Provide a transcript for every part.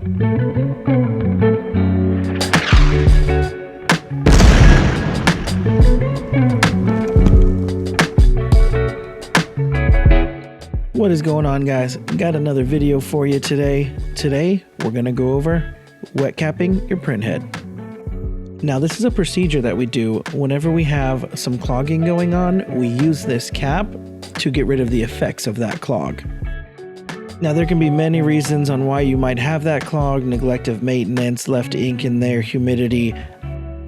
What is going on, guys? Got another video for you today. Today, we're going to go over wet capping your print head. Now, this is a procedure that we do whenever we have some clogging going on. We use this cap to get rid of the effects of that clog. Now, there can be many reasons on why you might have that clog: neglect of maintenance, left ink in there, humidity.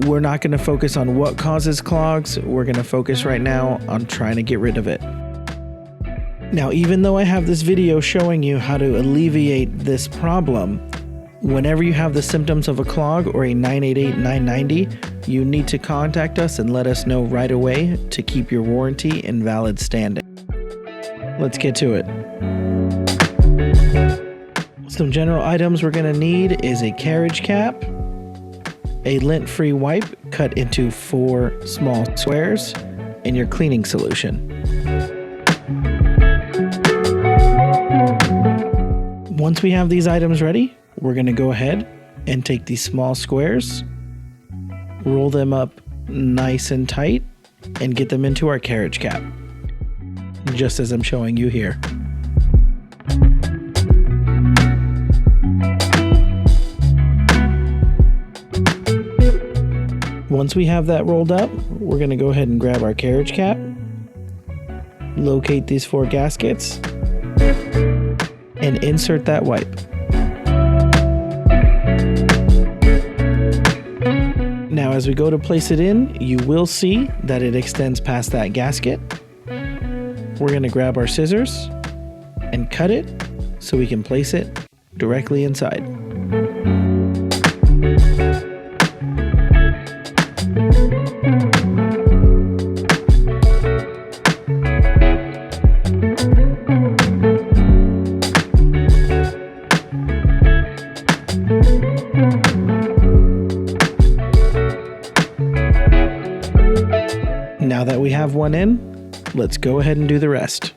We're not going to focus on what causes clogs. We're going to focus right now on trying to get rid of it. Now, even though I have this video showing you how to alleviate this problem, whenever you have the symptoms of a clog or a 988-990, you need to contact us and let us know right away to keep your warranty in valid standing. Let's get to it. Some general items we're going to need is a carriage cap, a lint-free wipe cut into 4 small squares, and your cleaning solution. Once we have these items ready, we're going to go ahead and take these small squares, roll them up nice and tight, and get them into our carriage cap, just as I'm showing you here. Once we have that rolled up, we're going to go ahead and grab our carriage cap, locate these 4 gaskets, and insert that wipe. Now, as we go to place it in, you will see that it extends past that gasket. We're going to grab our scissors and cut it so we can place it directly inside. Now that we have one in, let's go ahead and do the rest.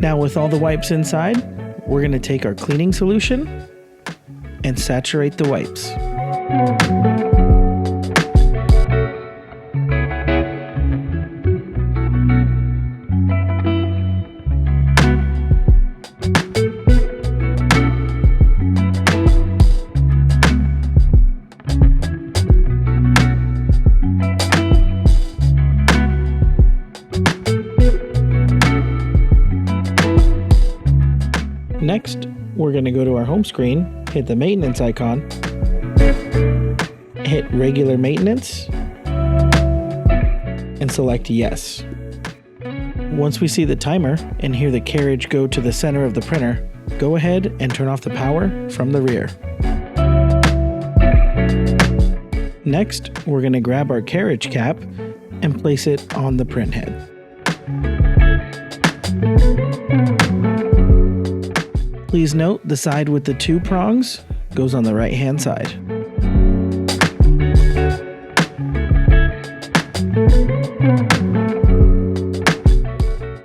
Now, with all the wipes inside, we're going to take our cleaning solution and saturate the wipes. Next, we're going to go to our home screen, hit the maintenance icon, hit regular maintenance, and select yes. Once we see the timer and hear the carriage go to the center of the printer, go ahead and turn off the power from the rear. Next, we're going to grab our carriage cap and place it on the print head. Please note the side with the 2 prongs goes on the right hand side.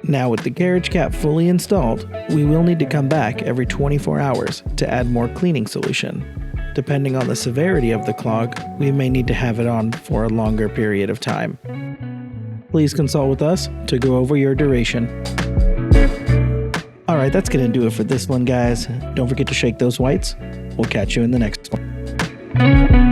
Now, with the carriage cap fully installed, we will need to come back every 24 hours to add more cleaning solution. Depending on the severity of the clog, we may need to have it on for a longer period of time. Please consult with us to go over your duration. Alright, that's going to do it for this one, guys. Don't forget to shake those whites. We'll catch you in the next one.